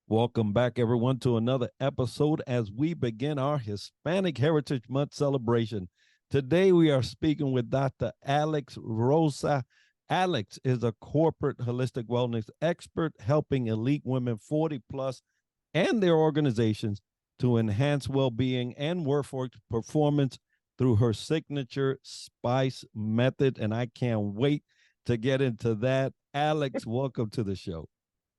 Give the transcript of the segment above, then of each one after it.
Welcome back, everyone, to another episode as we begin our Hispanic Heritage Month celebration. Today, we are speaking with Dr. Alex Rosa. Alex is a corporate holistic wellness expert helping elite women 40 plus and their organizations to enhance well-being and workforce performance through her signature SPICE method. And I can't wait to get into that. Alex, welcome to the show.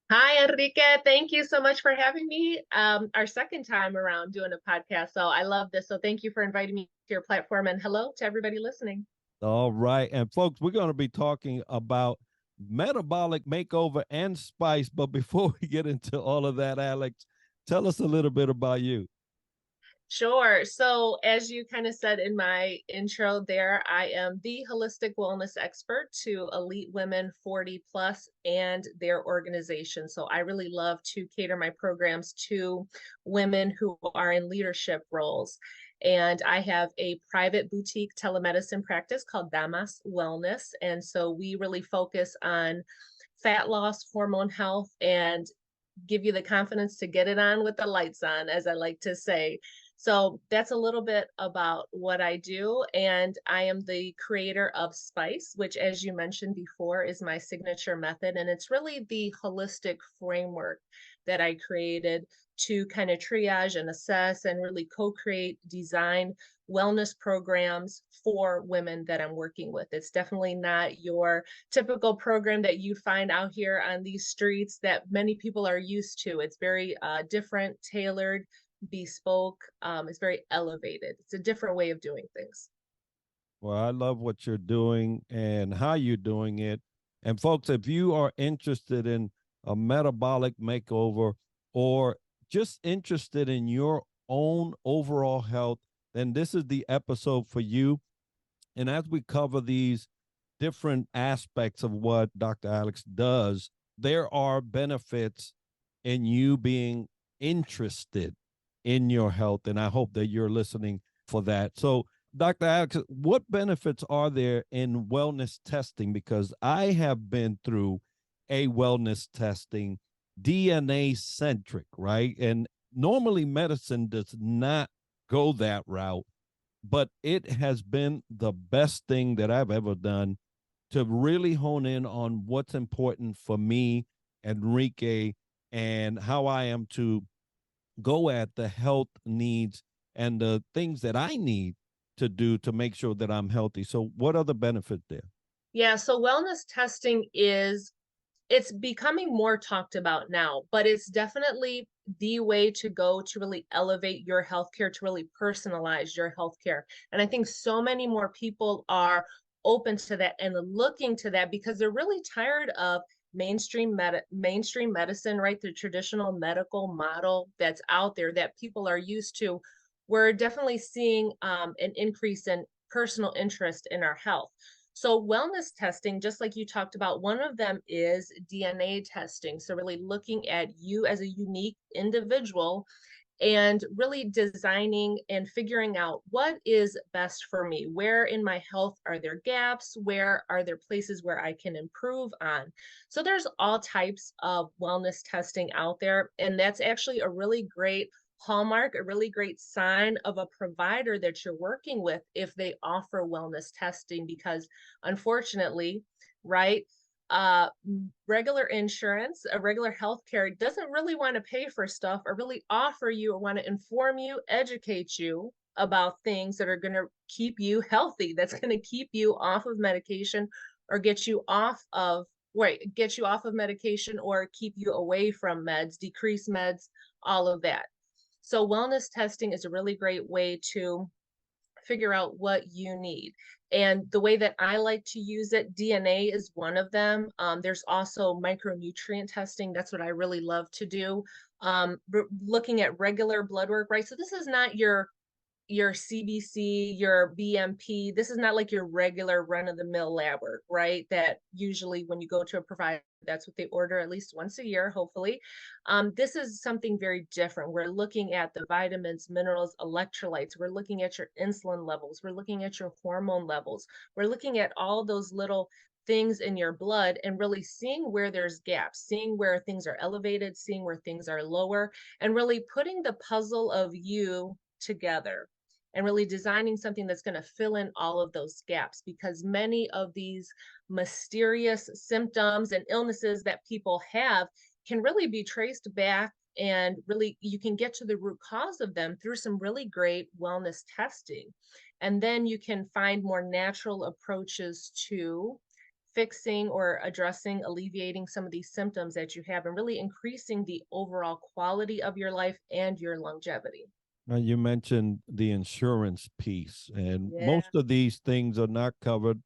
Hi, Enrique. Thank you so much for having me. Our second time around doing a podcast. So I love this. So thank you for inviting me to your platform, and hello to everybody listening. All right. And folks, we're going to be talking about metabolic makeover and SPICE. But before we get into all of that, Alex, tell us a little bit about you. Sure. So as you kind of said in my intro there, I am the holistic wellness expert to elite women 40 plus and their organization. So I really love to cater my programs to women who are in leadership roles. And I have a private boutique telemedicine practice called Damas Wellness. And so we really focus on fat loss, hormone health, and give you the confidence to get it on with the lights on, as I like to say. So that's a little bit about what I do. And I am the creator of SPICE, which, as you mentioned before, is my signature method. And it's really the holistic framework that I created to kind of triage and assess and really co-create, design wellness programs for women that I'm working with. It's definitely not your typical program that you find out here on these streets that many people are used to. It's very different, tailored, bespoke. It's very elevated. It's a different way of doing things. Well, I love what you're doing and how you're doing it. And folks, if you are interested in a metabolic makeover or just interested in your own overall health, then this is the episode for you. And as we cover these different aspects of what Dr. Alex does, there are benefits in you being interested in your health. And I hope that you're listening for that. So, Dr. Alex, what benefits are there in wellness testing? Because I have been through a wellness testing, DNA centric, right? And normally medicine does not go that route, but it has been the best thing that I've ever done to really hone in on what's important for me, Enrique, and how I am to go at the health needs and the things that I need to do to make sure that I'm healthy. So what are the benefits there? Yeah, so wellness testing it's becoming more talked about now, but it's definitely the way to go to really elevate your healthcare, to really personalize your healthcare. And I think so many more people are open to that and looking to that because they're really tired of mainstream medicine, right? The traditional medical model that's out there that people are used to. We're definitely seeing an increase in personal interest in our health. So wellness testing, just like you talked about, one of them is DNA testing. So really looking at you as a unique individual and really designing and figuring out what is best for me. Where in my health are there gaps? Where are there places where I can improve on? So there's all types of wellness testing out there. And that's actually a really great hallmark, a really great sign of a provider that you're working with if they offer wellness testing, because unfortunately, right, regular insurance, a regular healthcare doesn't really want to pay for stuff or really offer you or want to inform you, educate you about things that are going to keep you healthy, that's going to keep you off of medication or get you off of medication or keep you away from meds, decrease meds, all of that. So wellness testing is a really great way to figure out what you need. And the way that I like to use it, DNA is one of them. There's also micronutrient testing. That's what I really love to do. Looking at regular blood work, right? So this is not your your CBC, your BMP. This is not like your regular run-of-the-mill lab work, right? That usually when you go to a provider, that's what they order at least once a year, hopefully. This is something very different. We're looking at the vitamins, minerals, electrolytes. We're looking at your insulin levels. We're looking at your hormone levels. We're looking at all those little things in your blood and really seeing where there's gaps, seeing where things are elevated, seeing where things are lower, and really putting the puzzle of you together and really designing something that's going to fill in all of those gaps, because many of these mysterious symptoms and illnesses that people have can really be traced back, and really you can get to the root cause of them through some really great wellness testing. And then you can find more natural approaches to fixing or addressing, alleviating some of these symptoms that you have, and really increasing the overall quality of your life and your longevity. Now, you mentioned the insurance piece, and Yeah. most of these things are not covered.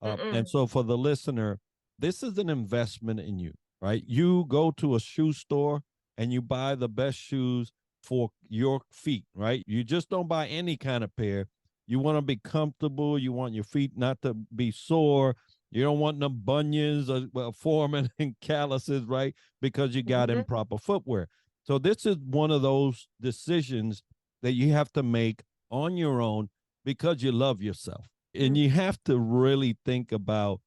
And Mm-mm. so, for the listener, this is an investment in you, right? You go to a shoe store and you buy the best shoes for your feet, right? You just don't buy any kind of pair. You want to be comfortable. You want your feet not to be sore. You don't want no bunions or well, forming and calluses, right? Because you got Mhm. improper footwear. So, this is one of those decisions that you have to make on your own because you love yourself. And Mm. you have to really think about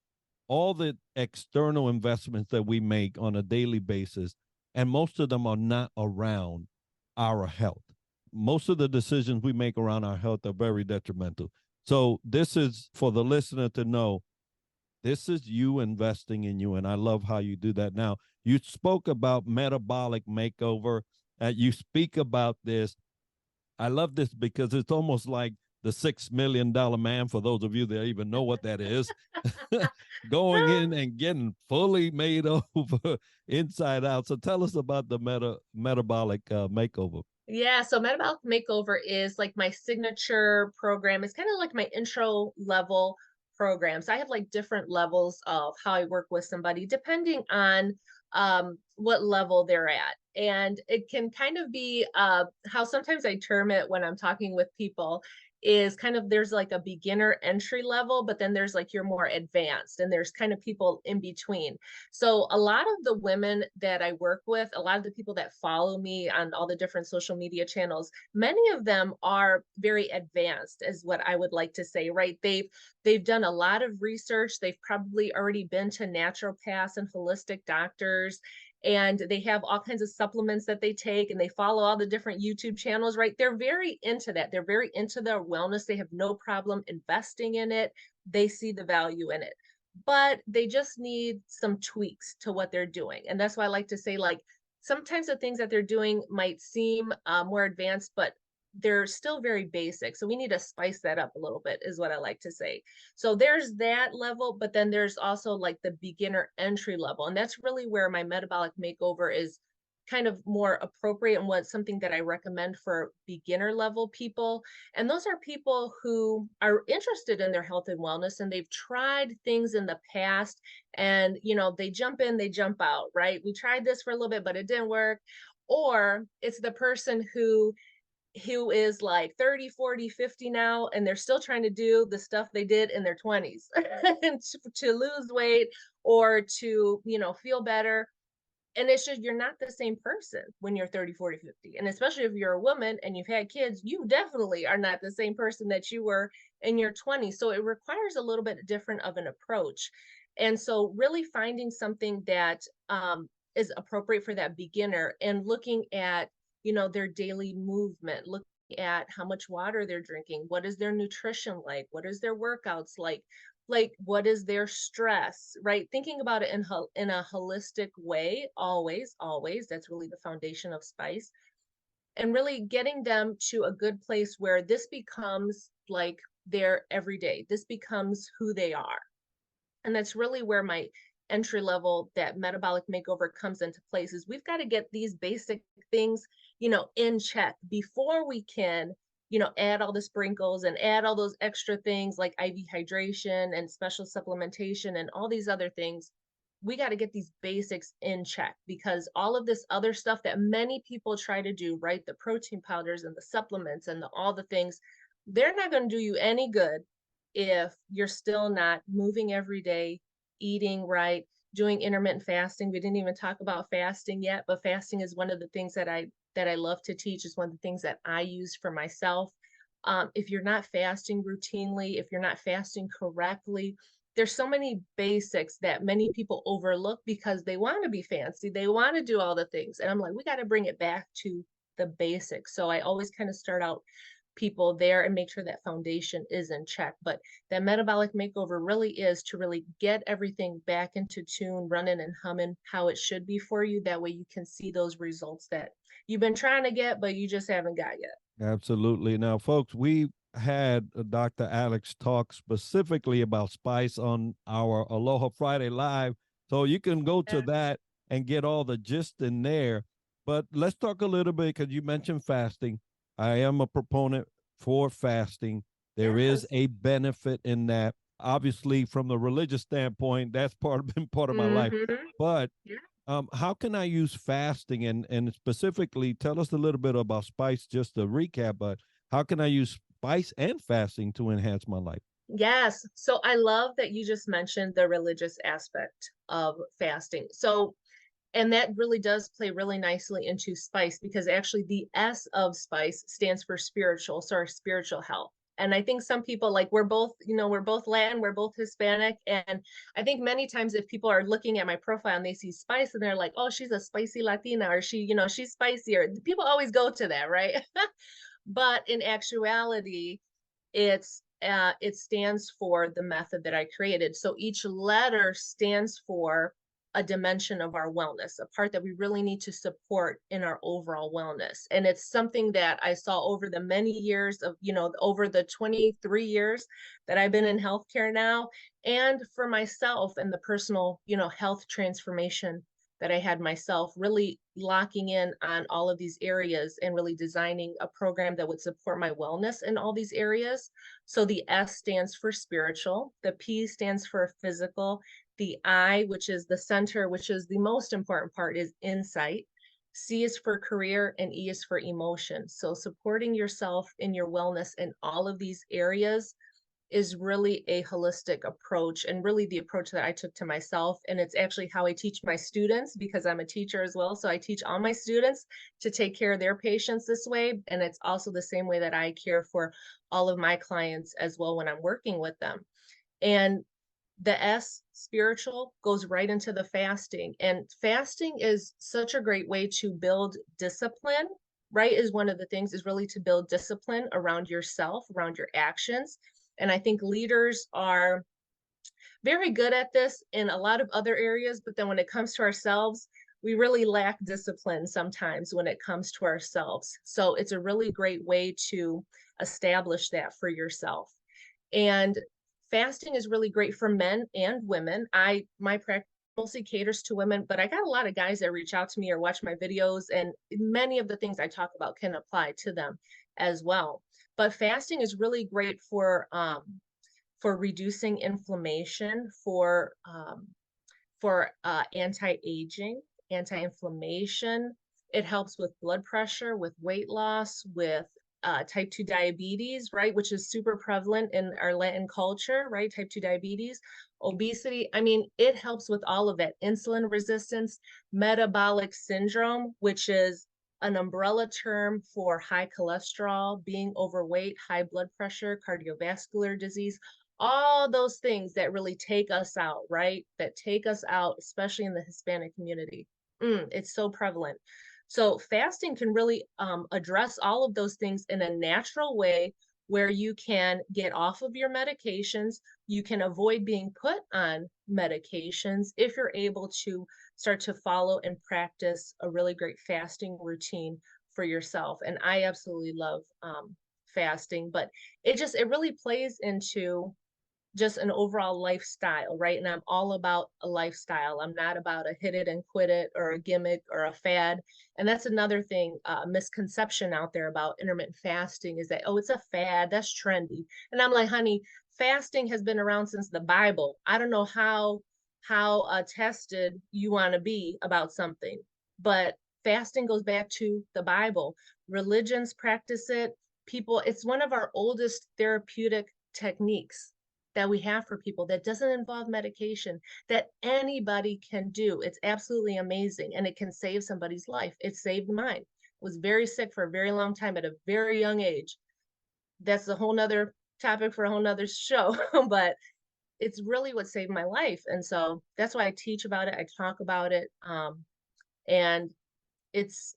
all the external investments that we make on a daily basis. And most of them are not around our health. Most of the decisions we make around our health are very detrimental. So, this is for the listener to know this is you investing in you. And I love how you do that. Now, you spoke about metabolic makeover. You speak about this. I love this because it's almost like the $6 million man, for those of you that even know what that is, going in and getting fully made over inside out. So tell us about the metabolic makeover. Yeah, so Metabolic Makeover is like my signature program. It's kind of like my intro level program. So I have like different levels of how I work with somebody depending on what level they're at. And it can kind of be how sometimes I term it when I'm talking with people is kind of there's like a beginner entry level, but then there's like you're more advanced, and there's kind of people in between. So a lot of the women that I work with, a lot of the people that follow me on all the different social media channels, many of them are very advanced, is what I would like to say, right? They've done a lot of research. They've probably already been to naturopaths and holistic doctors, and they have all kinds of supplements that they take, and they follow all the different YouTube channels, right? They're very into that. They're very into their wellness. They have no problem investing in it. They see the value in it, but they just need some tweaks to what they're doing. And that's why I like to say, like, sometimes the things that they're doing might seem more advanced, but they're still very basic. So we need to spice that up a little bit, is what I like to say. So there's that level, but then there's also like the beginner entry level. And that's really where my metabolic makeover is kind of more appropriate, and what's something that I recommend for beginner level people. And those are people who are interested in their health and wellness, and they've tried things in the past, and they jump in, they jump out, right? We tried this for a little bit, but it didn't work. Or it's the person who is like 30, 40, 50 now, and they're still trying to do the stuff they did in their 20s and to lose weight or to, feel better. And it's just you're not the same person when you're 30, 40, 50. And especially if you're a woman and you've had kids, you definitely are not the same person that you were in your 20s. So it requires a little bit different of an approach. And so really finding something that is appropriate for that beginner, and looking at, their daily movement, looking at how much water they're drinking, what is their nutrition like, what is their workouts like what is their stress, right? Thinking about it in a holistic way, always, that's really the foundation of spice, and really getting them to a good place where this becomes like their everyday, this becomes who they are. And that's really where my entry level, that metabolic makeover, comes into place. Is we've got to get these basic things, in check before we can, add all the sprinkles and add all those extra things like IV hydration and special supplementation and all these other things. we got to get these basics in check, because all of this other stuff that many people try to do, right? The protein powders and the supplements and all the things, they're not going to do you any good if you're still not moving every day, eating right, doing intermittent fasting. We didn't even talk about fasting yet, but fasting is one of the things that I love to teach. Is one of the things that I use for myself. If you're not fasting routinely, if you're not fasting correctly, there's so many basics that many people overlook because they want to be fancy. They want to do all the things. And I'm like, we got to bring it back to the basics. So I always kind of start out people there and make sure that foundation is in check. But that metabolic makeover really is to really get everything back into tune, running and humming how it should be for you. That way you can see those results that you've been trying to get, but you just haven't got yet. Absolutely. Now, folks, we had Dr. Alex talk specifically about spice on our Aloha Friday Live. So you can go to that and get all the gist in there. But let's talk a little bit, because you mentioned fasting. I am a proponent for fasting. There is Yes. a benefit in that. Obviously, from the religious standpoint, that's been part of my life. Mm-hmm. But Yeah. how can I use fasting, and specifically tell us a little bit about spice, just to recap, but how can I use spice and fasting to enhance my life? Yes. So I love that you just mentioned the religious aspect of fasting. So, and that really does play really nicely into spice, because actually the S of spice stands for spiritual, so our spiritual health. And I think some people, like, we're both, we're both Latin, we're both Hispanic. And I think many times if people are looking at my profile and they see spice and they're like, oh, she's a spicy Latina, or she's spicier. People always go to that, right? But in actuality, it stands for the method that I created. So each letter stands for a dimension of our wellness, a part that we really need to support in our overall wellness. And it's something that I saw over the many years of, over the 23 years that I've been in healthcare now, and for myself and the personal, health transformation that I had myself, really locking in on all of these areas and really designing a program that would support my wellness in all these areas. So the S stands for spiritual, the P stands for physical, the I, which is the center, which is the most important part, is insight. C is for career, and E is for emotion. So supporting yourself in your wellness in all of these areas is really a holistic approach, and really the approach that I took to myself. And it's actually how I teach my students, because I'm a teacher as well. So I teach all my students to take care of their patients this way. And it's also the same way that I care for all of my clients as well when I'm working with them. And the S, spiritual, goes right into the fasting. And fasting is such a great way to build discipline, right? Is one of the things, is really to build discipline around yourself, around your actions. And I think leaders are very good at this in a lot of other areas, but then when it comes to ourselves, we really lack discipline sometimes when it comes to ourselves. So it's a really great way to establish that for yourself. And fasting is really great for men and women. My practice mostly caters to women, but I got a lot of guys that reach out to me or watch my videos, and many of the things I talk about can apply to them as well. But fasting is really great for reducing inflammation, for anti-aging, anti-inflammation. It helps with blood pressure, with weight loss, with type 2 diabetes, right? Which is super prevalent in our Latin culture, right? Type 2 diabetes, obesity. I mean, it helps with all of it. Insulin resistance, metabolic syndrome, which is an umbrella term for high cholesterol, being overweight, high blood pressure, cardiovascular disease, all those things that really take us out, right? That take us out, especially in the Hispanic community. It's so prevalent. So fasting can really address all of those things in a natural way, where you can get off of your medications. You can avoid being put on medications if you're able to start to follow and practice a really great fasting routine for yourself. And I absolutely love fasting, but it really plays into just an overall lifestyle, right? And I'm all about a lifestyle. I'm not about a hit it and quit it, or a gimmick, or a fad. And that's another thing, misconception out there about intermittent fasting, is that, oh, it's a fad, that's trendy. And I'm like, honey, fasting has been around since the Bible. I don't know how tested you want to be about something. But fasting goes back to the Bible. Religions practice it. People, it's one of our oldest therapeutic techniques that we have for people that doesn't involve medication, that anybody can do. It's absolutely amazing, and it can save somebody's life. It saved mine. Was very sick for a very long time at a very young age. That's a whole nother topic for a whole nother show, but it's really what saved my life. And so that's why I teach about it. I talk about it. And it's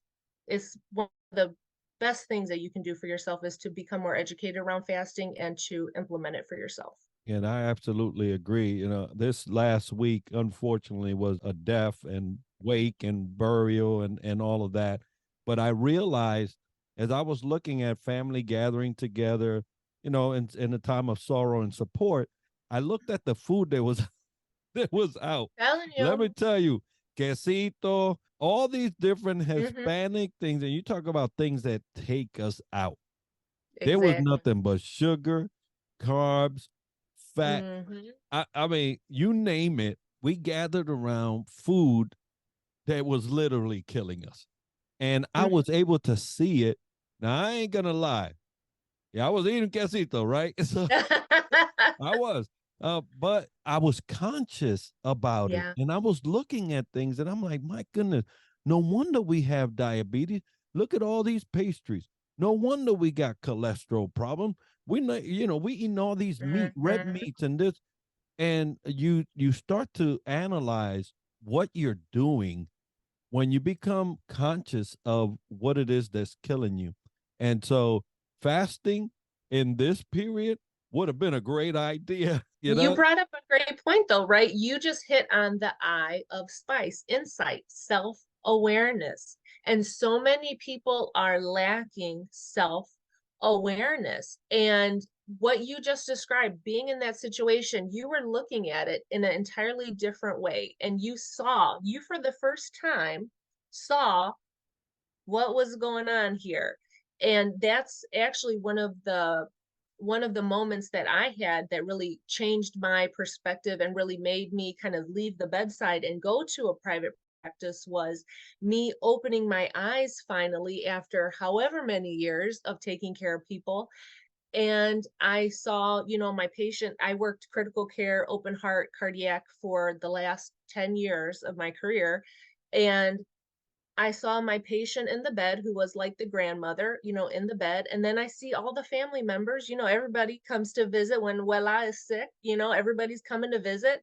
one of the best things that you can do for yourself is to become more educated around fasting and to implement it for yourself. And I absolutely agree. This last week, unfortunately, was a death and wake and burial and all of that. But I realized as I was looking at family gathering together, in a time of sorrow and support, I looked at the food that was that was out. Telling Let me you. tell you, quesito, all these different Hmm. Hispanic things, and you talk about things that take us out. There was Exactly. nothing but sugar, carbs, fat. Hmm. I mean, you name it, we gathered around food that was literally killing us. And I Hmm. was able to see it. Now, I ain't going to lie. Yeah, I was eating quesito, right? So I was. But I was conscious about it. Yeah. And I was looking at things and I'm like, my goodness, no wonder we have diabetes. Look at all these pastries. No wonder we got cholesterol problem. We know, we eating all these red Hmm. meats and this, and you start to analyze what you're doing when you become conscious of what it is that's killing you. And so fasting in this period would have been a great idea, you You know? brought up a great point, though, right? You just hit on the eye of spice, insight, self awareness. And so many people are lacking self awareness. And what you just described, being in that situation, you were looking at it in an entirely different way. And you for the first time saw what was going on here. And that's actually one of the moments that I had that really changed my perspective and really made me kind of leave the bedside and go to a private practice, was me opening my eyes finally after however many years of taking care of people. And I saw, my patient, I worked critical care, open heart, cardiac for the last 10 years of my career. And I saw my patient in the bed who was like the grandmother, in the bed. And then I see all the family members, everybody comes to visit when Wella is sick, everybody's coming to visit.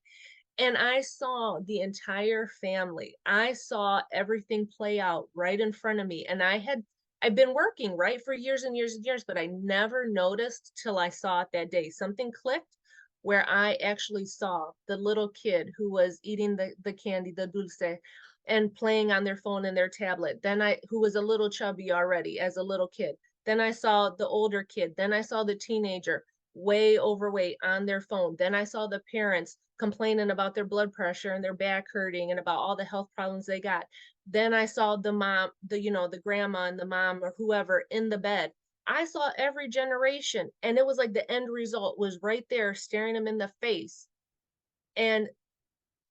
And I saw the entire family. I saw everything play out right in front of me. And I've been working, right, for years and years and years, but I never noticed till I saw it that day. Something clicked where I actually saw the little kid who was eating the candy, the dulce, and playing on their phone and their tablet. Who was a little chubby already as a little kid. Then I saw the older kid. Then I saw the teenager way overweight on their phone. Then I saw the parents complaining about their blood pressure and their back hurting and about all the health problems they got. Then I saw the mom, the grandma and the mom or whoever in the bed. I saw every generation, and it was like the end result was right there staring them in the face. And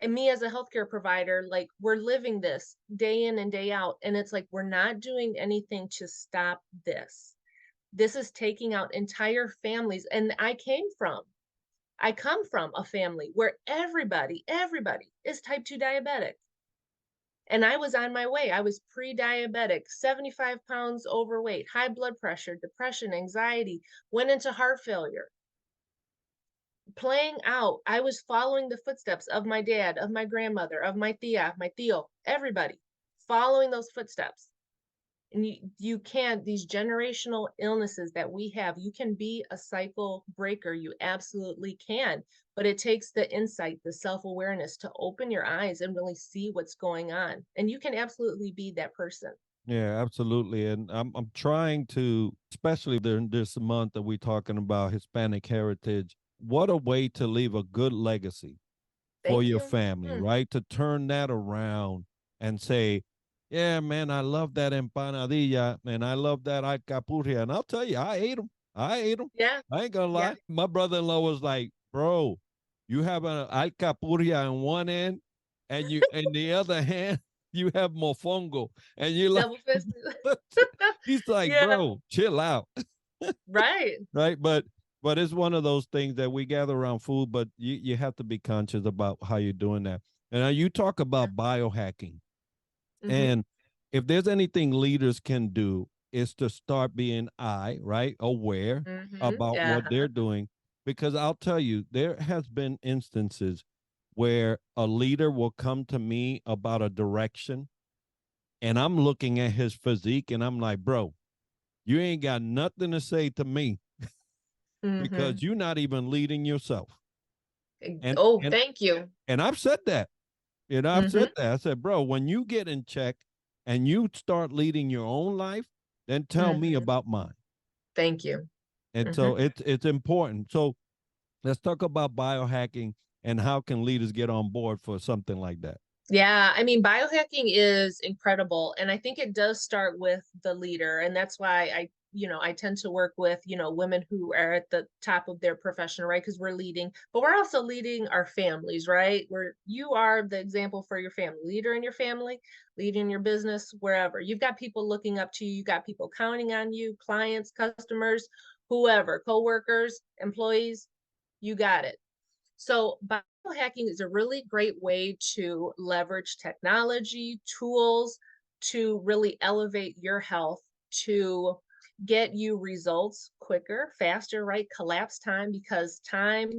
me as a healthcare provider, like, we're living this day in and day out, and it's like we're not doing anything to stop this. This is taking out entire families. And I come from a family where everybody is type 2 diabetic. And I was on my way. I was pre-diabetic, 75 pounds overweight, high blood pressure, depression, anxiety, went into heart failure. Playing out, I was following the footsteps of my dad, of my grandmother, of my tia, my tío, everybody, following those footsteps. And you can, these generational illnesses that we have, you can be a cycle breaker. You absolutely can. But it takes the insight, the self-awareness to open your eyes and really see what's going on. And you can absolutely be that person. Yeah, absolutely. And I'm trying to, especially during this month that we're talking about Hispanic heritage, what a way to leave a good legacy for Thank your you. family, Hmm. right? To turn that around and say, yeah, man, I love that empanadilla, man. I love that alcapurria. And I'll tell you, I ate them. I ate them. Yeah. I ain't gonna Yeah. lie. My brother-in-law was like, bro, You have an alcapuria in one end, and you in the other hand you have mofongo, and you're like, Double fist. he's like, Yeah, bro, chill out, right. right? But it's one of those things that we gather around food, but you have to be conscious about how you're doing that. And now you talk Yeah. about biohacking, Mm-hmm. and if there's anything leaders can do is to start being right, aware Mm-hmm. about what Yeah. they're doing. Because I'll tell you, there has been instances where a leader will come to me about a direction, and I'm looking at his physique and I'm like, bro, you ain't got nothing to say to me Mm-hmm. because you're not even leading yourself. And Oh, and thank you. and I've said that. I've Mm-hmm. said that. I said, bro, when you get in check and you start leading your own life, then tell me Mm-hmm. about mine. Thank you. And Mm-hmm. so it's important. So let's talk about biohacking and how can leaders get on board for something like that. Yeah, I mean, biohacking is incredible. And I think it does start with the leader. And that's why I tend to work with, women who are at the top of their profession, right? Because we're leading, but we're also leading our families, right? Where you are the example for your family, leader in your family, leading your business, wherever. You've got people looking up to you, you got people counting on you, clients, customers, whoever, coworkers, employees, you got it. So biohacking is a really great way to leverage technology, tools to really elevate your health, to get you results quicker, faster, right? Collapse time because time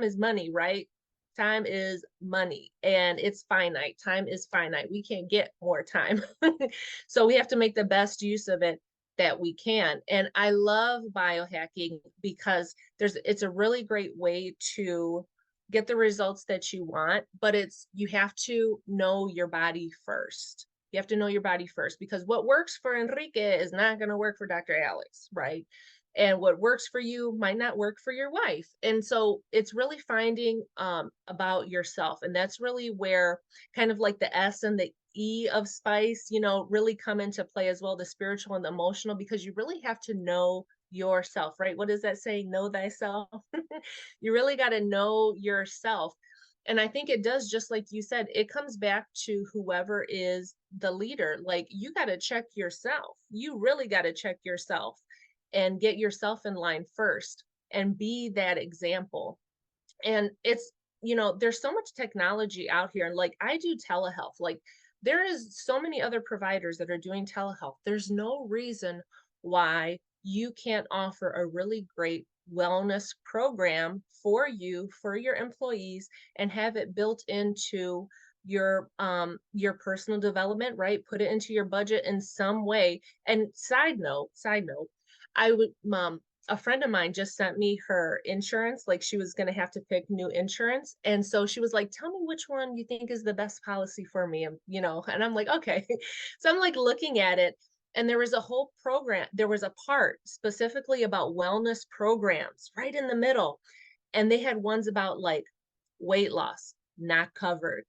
is money, right? Time is money and it's finite. Time is finite. We can't get more time. So we have to make the best use of it that we can. And I love biohacking because it's a really great way to get the results that you want, but you have to know your body first. You have to know your body first because what works for Enrique is not going to work for Dr. Alex, right? And what works for you might not work for your wife. And so it's really finding about yourself. And that's really where kind of like the S and the E of spice, really come into play as well, the spiritual and the emotional, because you really have to know yourself, right? What does that say? Know thyself. You really got to know yourself. And I think it does, just like you said, it comes back to whoever is the leader. Like you got to check yourself. You really got to check yourself and get yourself in line first and be that example. And there's so much technology out here. And like I do telehealth, like there is so many other providers that are doing telehealth. There's no reason why you can't offer a really great wellness program for you, for your employees, and have it built into your personal development, right? Put it into your budget in some way. And side note, I would a friend of mine just sent me her insurance, like she was going to have to pick new insurance. And so she was like, tell me which one you think is the best policy for me. And I'm like, okay. So I'm like looking at it. And there was a whole program, there was a part specifically about wellness programs right in the middle. And they had ones about like weight loss, not covered.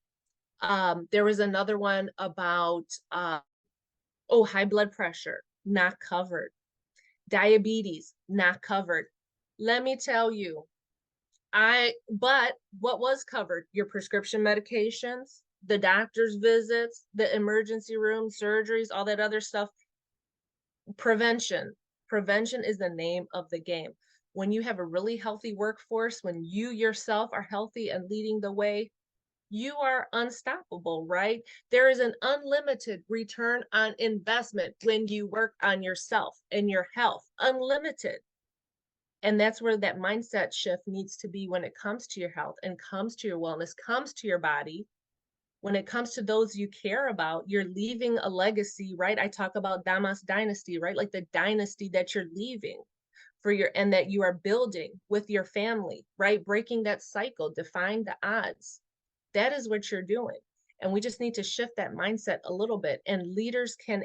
There was another one about, high blood pressure, not covered, diabetes not covered. Let me tell you, but what was covered? Your prescription medications, the doctor's visits, the emergency room surgeries, all that other stuff. Prevention. Prevention is the name of the game. When you have a really healthy workforce, when you yourself are healthy and leading the way, you are unstoppable, right? There is an unlimited return on investment when you work on yourself and your health, unlimited. And that's where that mindset shift needs to be when it comes to your health and comes to your wellness, comes to your body. When it comes to those you care about, you're leaving a legacy, right? I talk about Damas dynasty, right? Like the dynasty that you're leaving and that you are building with your family, right? Breaking that cycle, defying the odds. That is what you're doing. And we just need to shift that mindset a little bit. And leaders can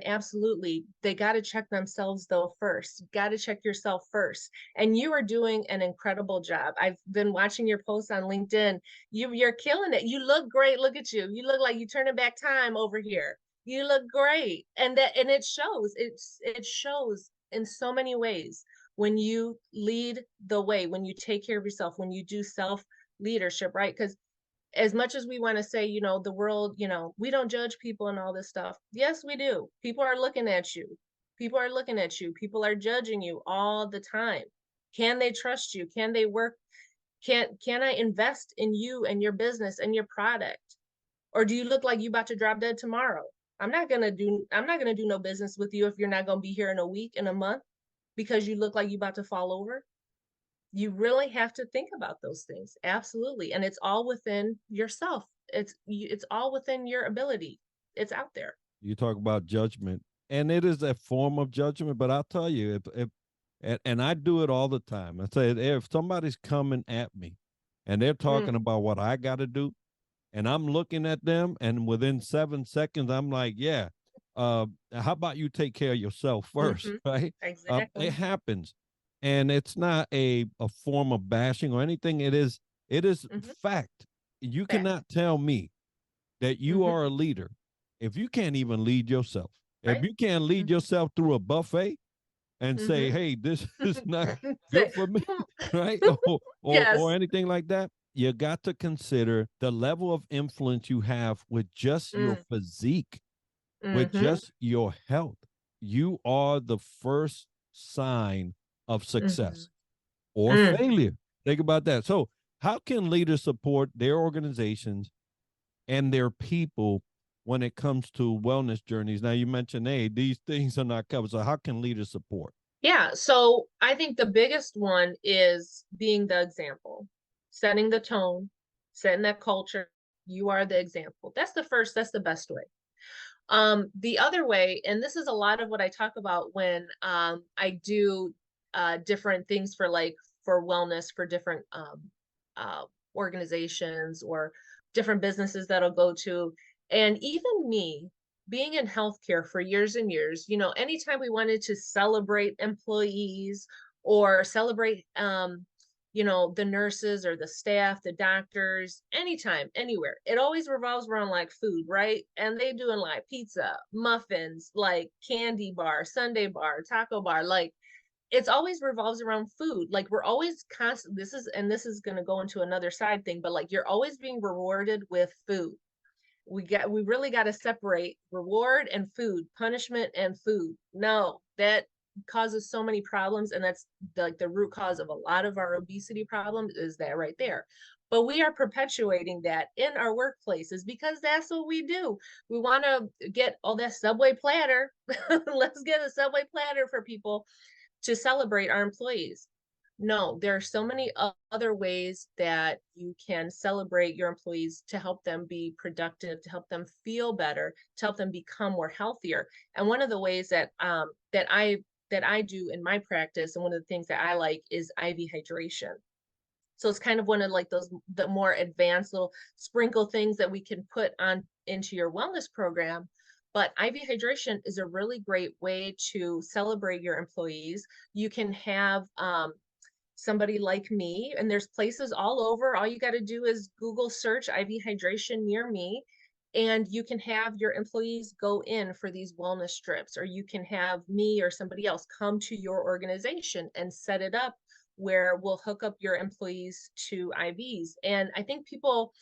they got to check themselves though first. Got to check yourself first. And you are doing an incredible job. I've been watching your posts on LinkedIn. You're killing it. You look great. Look at you. You look like you're turning back time over here. You look great. And it shows. It shows in so many ways when you lead the way, when you take care of yourself, when you do self leadership, right? Because as much as we want to say, the world, we don't judge people and all this stuff. Yes, we do. People are looking at you. People are looking at you. People are judging you all the time. Can they trust you? Can they work? Can I invest in you and your business and your product? Or do you look like you about to drop dead tomorrow? I'm not gonna do no business with you if you're not gonna be here in a week, in a month, because you look like you about to fall over. You really have to think about those things. Absolutely. And it's all within yourself. It's all within your ability. It's out there. You talk about judgment, and it is a form of judgment. But I'll tell you, if and I do it all the time. I say if somebody's coming at me, and they're Mm, talking about what I got to do, and I'm looking at them, and within 7 seconds, I'm like, yeah, how about you take care of yourself first, hmm. right? It Exactly. happens, and it's not a form of bashing or anything. It is Hmm. fact. You Fact. cannot tell me that you Hmm. are a leader if you can't even lead yourself. If Right. you can't lead Hmm. yourself through a buffet and say, Hmm. "Hey, this is not good Say, for me," "Mm, right, or yes. anything like that, you got to consider the level of influence you have with just your Mm, physique, with hmm. just your health. You are the first sign of Hmm. success or Mm. failure. Think about that. So, how can leaders support their organizations and their people when it comes to wellness journeys? Now, you mentioned, hey, these things are not covered. So, how can leaders support? Yeah, so I think the biggest one is being the example, setting the tone, setting that culture. You are the example. That's the best way. The other way, and this is a lot of what I talk about when I do different things for for wellness for different uh, organizations or different businesses that I'll go to. And even me, being in healthcare for years and years, anytime we wanted to celebrate employees or celebrate, the nurses or the staff, the doctors, anytime, anywhere, it always revolves around like food, right? And they doing like pizza, muffins, like candy bar, Sunday bar, taco bar, like it's always revolves around food. Like we're always constant. This is going to go into another side thing, but like you're always being rewarded with food. We really got to separate reward and food, punishment and food. No, that causes so many problems, and that's the root cause of a lot of our obesity problems is that right there. But we are perpetuating that in our workplaces because that's what we do. We want to get all that Subway platter. Let's get a Subway platter for people to celebrate our employees. No, there are so many other ways that you can celebrate your employees to help them be productive, to help them feel better, to help them become more healthier. And one of the ways that I do in my practice, and one of the things that I like is IV hydration. So it's kind of one of like those the more advanced little sprinkle things that we can put on into your wellness program. But IV hydration is a really great way to celebrate your employees. You can have somebody like me, and there's places all over. All you got to do is Google search IV hydration near me, and you can have your employees go in for these wellness strips, or you can have me or somebody else come to your organization and set it up where we'll hook up your employees to IVs. And I think people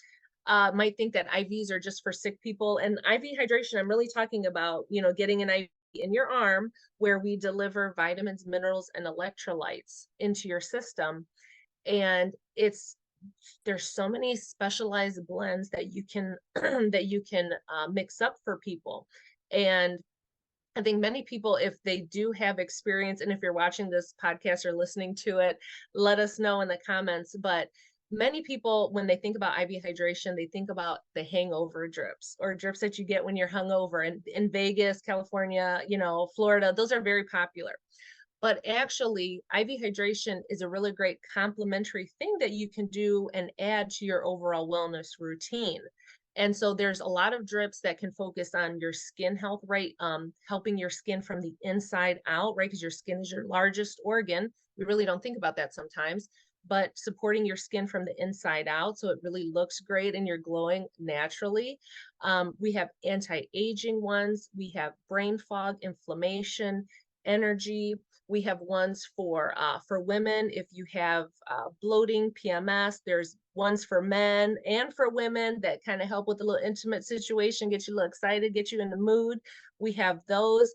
might think that IVs are just for sick people. And IV hydration, I'm really talking about, getting an IV in your arm where we deliver vitamins, minerals, and electrolytes into your system. And there's so many specialized blends that you can that you can mix up for people. And I think many people, if they do have experience, and if you're watching this podcast or listening to it, let us know in the comments. But many people, when they think about IV hydration, they think about the hangover drips or drips that you get when you're hungover. And in Vegas, California, Florida, those are very popular. But actually, IV hydration is a really great complementary thing that you can do and add to your overall wellness routine. And so there's a lot of drips that can focus on your skin health, right? Helping your skin from the inside out, right? Because your skin is your largest organ. We really don't think about that sometimes, but supporting your skin from the inside out so it really looks great and you're glowing naturally. We have anti-aging ones. We have brain fog, inflammation, energy. We have ones for women if you have bloating, PMS. There's ones for men and for women that kind of help with a little intimate situation, get you a little excited, get you in the mood. We have those.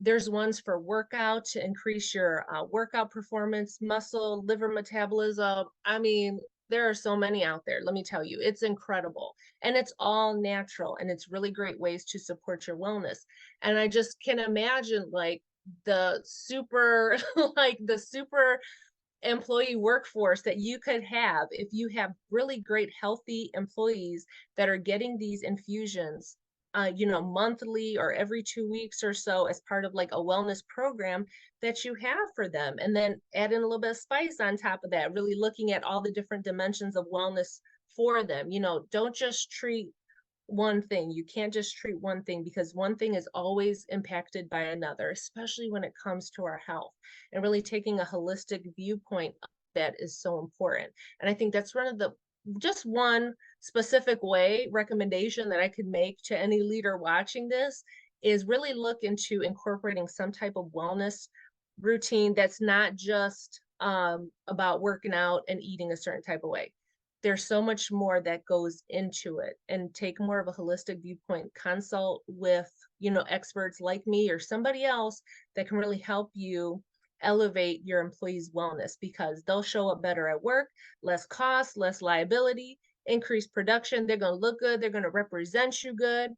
There's ones for workout to increase your workout performance, muscle, liver metabolism. I mean, there are so many out there. Let me tell you, it's incredible. And it's all natural and it's really great ways to support your wellness. And I just can imagine like the super, like the super employee workforce that you could have if you have really great healthy employees that are getting these infusions monthly or every 2 weeks or so as part of like a wellness program that you have for them. And then add in a little bit of spice on top of that, really looking at all the different dimensions of wellness for them. Don't just treat one thing. You can't just treat one thing because one thing is always impacted by another, especially when it comes to our health, and really taking a holistic viewpoint of that is so important. And I think that's just one specific recommendation that I could make to any leader watching this is really look into incorporating some type of wellness routine that's not just about working out and eating a certain type of way. There's so much more that goes into it, and take more of a holistic viewpoint, consult with experts like me or somebody else that can really help you elevate your employees' wellness, because they'll show up better at work, less cost, less liability, increased production. They're going to look good, they're going to represent you good.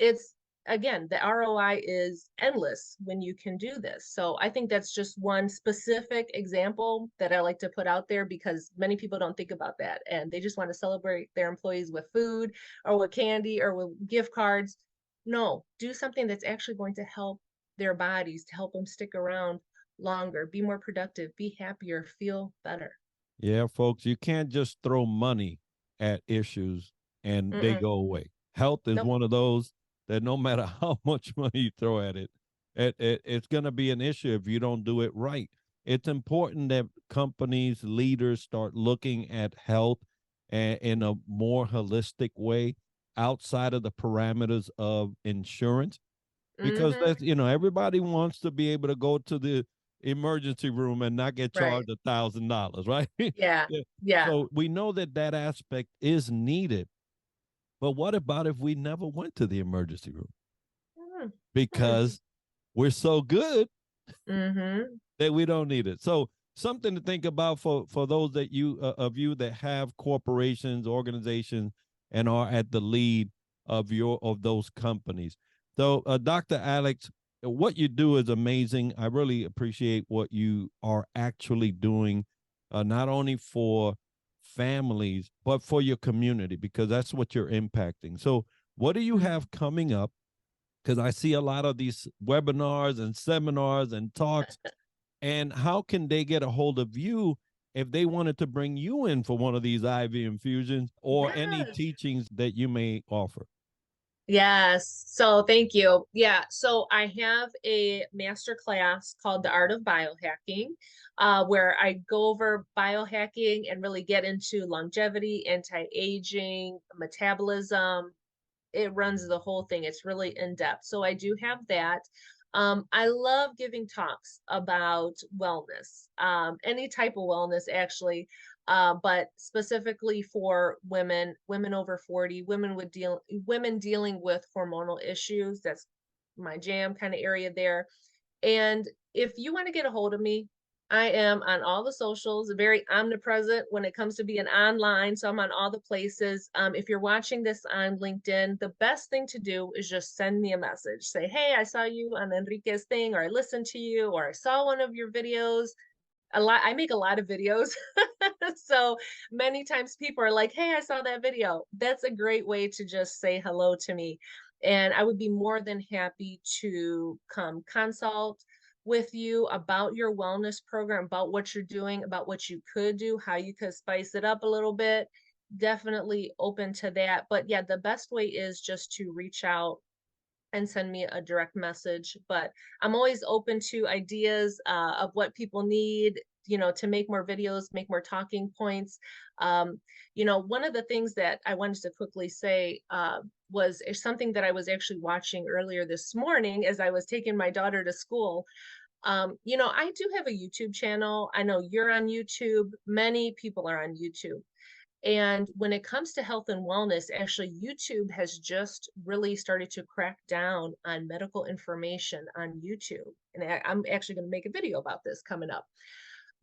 It's, again, the ROI is endless when you can do this. So I think that's just one specific example that I like to put out there, because many people don't think about that and they just want to celebrate their employees with food or with candy or with gift cards. No, do something that's actually going to help their bodies, to help them stick around longer, be more productive, be happier, feel better. Yeah, folks, you can't just throw money at issues and they Mm-mm. go away. Health is Nope. one of those that no matter how much money you throw at it, it's going to be an issue if you don't do it right. It's important that companies, leaders start looking at health in a more holistic way outside of the parameters of insurance, because Mm-hmm. that's, everybody wants to be able to go to the emergency room and not get Right. charged $1,000, right? Yeah. Yeah. Yeah. So we know that that aspect is needed, but what about if we never went to the emergency room because we're so good Mm-hmm. that we don't need it? So something to think about for those that you that have corporations, organizations, and are at the lead of those companies. So Dr. Alex, what you do is amazing. I really appreciate what you are actually doing, not only for families but for your community, because that's what you're impacting. So what do you have coming up? Because I see a lot of these webinars and seminars and talks, and how can they get a hold of you if they wanted to bring you in for one of these IV infusions or any Yes. teachings that you may offer? Yes. So thank you. Yeah. So I have a master class called The Art of Biohacking, where I go over biohacking and really get into longevity, anti-aging, metabolism. It runs the whole thing. It's really in depth. So I do have that. I love giving talks about wellness, any type of wellness actually, but specifically for women over 40, women dealing with hormonal issues. That's my jam kind of area there. And if you want to get a hold of me, I am on all the socials, very omnipresent when it comes to being online. So I'm on all the places. If you're watching this on LinkedIn, the best thing to do is just send me a message. Say, hey, I saw you on Enrique's thing, or I listened to you, or I saw one of your videos. I make a lot of videos. So many times people are like, hey, I saw that video. That's a great way to just say hello to me. And I would be more than happy to come consult with you about your wellness program, about what you're doing, about what you could do, how you could spice it up a little bit. Definitely open to that. But yeah, the best way is just to reach out and send me a direct message. But I'm always open to ideas of what people need, to make more videos, make more talking points. One of the things that I wanted to quickly say was something that I was actually watching earlier this morning as I was taking my daughter to school. I do have a YouTube channel. I know you're on YouTube. Many people are on YouTube. And when it comes to health and wellness, actually, YouTube has just really started to crack down on medical information on YouTube. And I'm actually going to make a video about this coming up.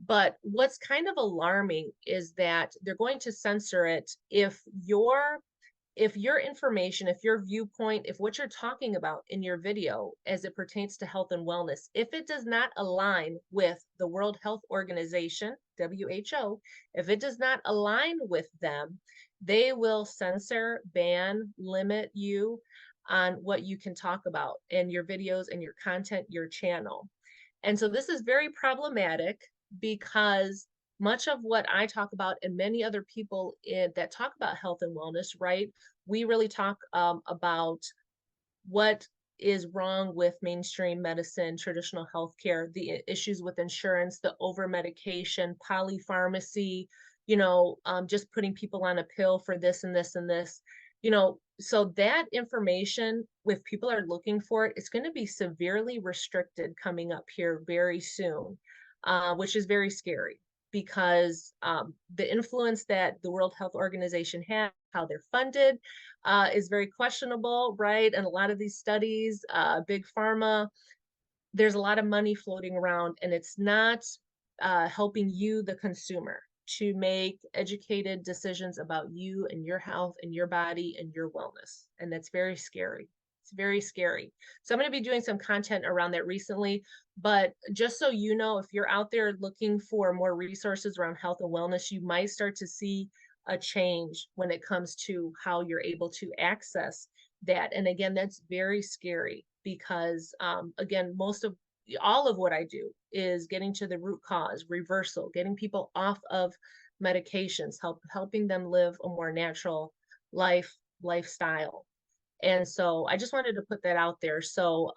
But what's kind of alarming is that they're going to censor it if your information, if your viewpoint, if what you're talking about in your video as it pertains to health and wellness, if it does not align with the World Health Organization, WHO, if it does not align with them, they will censor, ban, limit you on what you can talk about in your videos and your content, your channel. And so this is very problematic because much of what I talk about and many other people that talk about health and wellness, right? We really talk about what is wrong with mainstream medicine, traditional healthcare, the issues with insurance, the over medication, polypharmacy, just putting people on a pill for this and this and this, so that information, if people are looking for it, it's going to be severely restricted coming up here very soon, which is very scary because the influence that the World Health Organization has, how they're funded, is very questionable, right? And a lot of these studies, big pharma, there's a lot of money floating around, and it's not helping you, the consumer, to make educated decisions about you and your health and your body and your wellness. And that's very scary. It's very scary. So I'm going to be doing some content around that recently. But just so you know, if you're out there looking for more resources around health and wellness, you might start to see a change when it comes to how you're able to access that. And again, that's very scary because, again, all of what I do is getting to the root cause, reversal, getting people off of medications, helping them live a more natural lifestyle. And so I just wanted to put that out there. So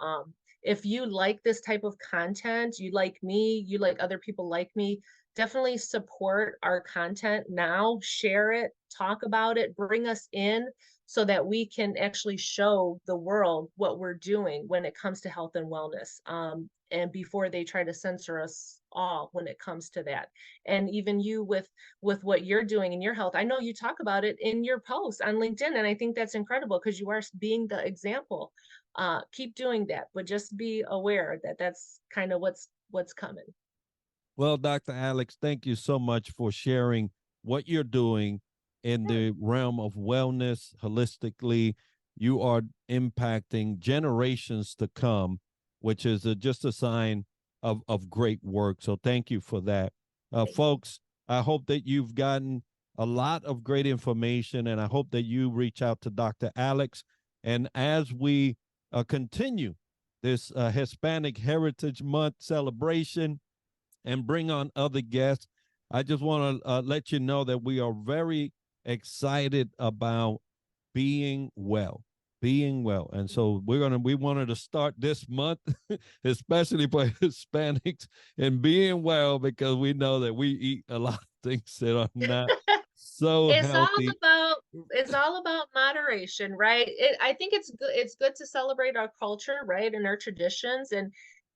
if you like this type of content, you like me, you like other people like me, definitely support our content now, share it, talk about it, bring us in so that we can actually show the world what we're doing when it comes to health and wellness. And before they try to censor us all when it comes to that. And even you with what you're doing in your health, I know you talk about it in your posts on LinkedIn, and I think that's incredible because you are being the example. Keep doing that, but just be aware that that's kind of what's coming. Well, Dr. Alex, thank you so much for sharing what you're doing in Yeah. the realm of wellness holistically. You are impacting generations to come, which is just a sign of great work. So thank you for that. Thank you. Folks, I hope that you've gotten a lot of great information, and I hope that you reach out to Dr. Alex. And as we continue this Hispanic Heritage Month celebration, and bring on other guests, I just want to let you know that we are very excited about being well, being well. And so we wanted to start this month, especially for Hispanics, and being well because we know that we eat a lot of things that are not so It's all healthy. about it's all about moderation, right? I think it's good to celebrate our culture, right, and our traditions, and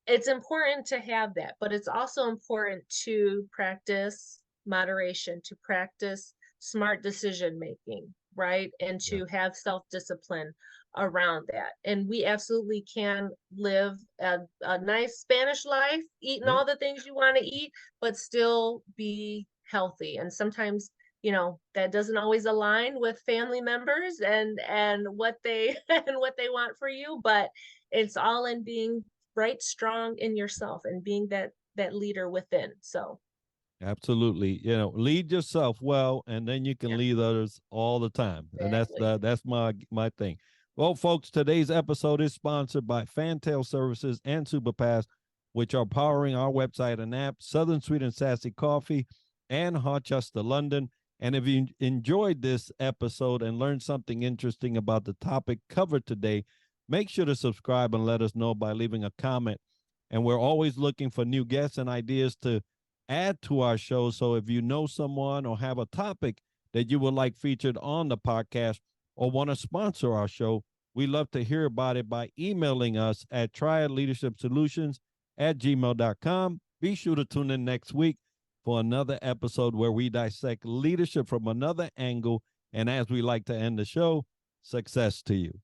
it's important to have that, but it's also important to practice moderation, to practice smart decision making, right? And Yeah. to have self-discipline around that. And we absolutely can live a nice Spanish life, eating Yeah. all the things you want to eat, but still be healthy. And sometimes that doesn't always align with family members and what they and what they want for you, but it's all in being right strong in yourself and being that leader within. So Absolutely. Lead yourself well, and then you can yeah, lead others all the time. And exactly. that's my thing. Well, folks, today's episode is sponsored by Fantail Services and Superpass, which are powering our website and app, Southern Sweet and Sassy Coffee, and Harchester, London. And if you enjoyed this episode and learned something interesting about the topic covered today, make sure to subscribe and let us know by leaving a comment. And we're always looking for new guests and ideas to add to our show. So if you know someone or have a topic that you would like featured on the podcast or want to sponsor our show, we love to hear about it by emailing us at triadleadershipsolutions leadership@gmail.com. Be sure to tune in next week for another episode where we dissect leadership from another angle. And as we like to end the show, success to you.